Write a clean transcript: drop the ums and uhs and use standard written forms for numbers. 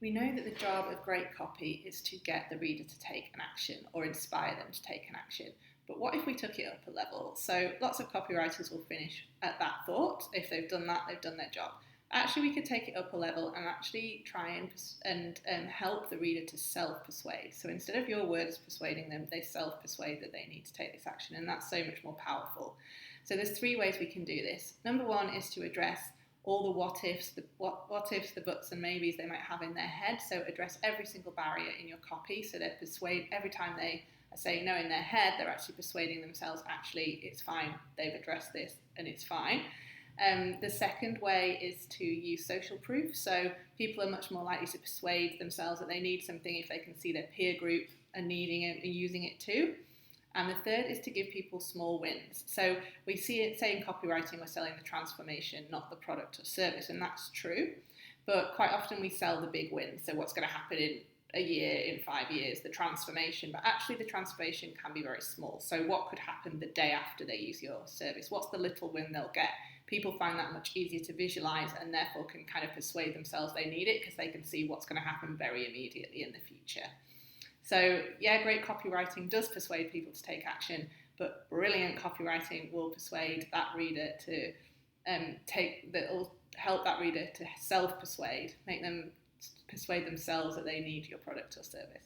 We know that the job of great copy is to get the reader to take an action or inspire them to take an action. But what if we took it up a level? So lots of copywriters will finish at that thought. If they've done that, they've done their job. Actually, we could take it up a level and actually try and help the reader to self-persuade. So instead of your words persuading them, they self-persuade that they need to take this action, and that's so much more powerful. So there's 3 ways we can do this. Number 1 is to address all the what-ifs, the buts and maybes they might have in their head. So address every single barrier in your copy, so they persuade every time they are saying no in their head, they're actually persuading themselves, actually, it's fine, they've addressed this and it's fine. The second way is to use social proof. So people are much more likely to persuade themselves that they need something if they can see their peer group are needing it and using it too. And the third is to give people small wins. So we see it, say in copywriting, we're selling the transformation, not the product or service, and that's true. But quite often we sell the big wins. So what's going to happen in a year, in 5 years, the transformation. But actually the transformation can be very small. So what could happen the day after they use your service? What's the little win they'll get? People find that much easier to visualize and therefore can kind of persuade themselves they need it because they can see what's going to happen very immediately in the future. So yeah, great copywriting does persuade people to take action, but brilliant copywriting will persuade that reader to will help that reader to self-persuade, make them persuade themselves that they need your product or service.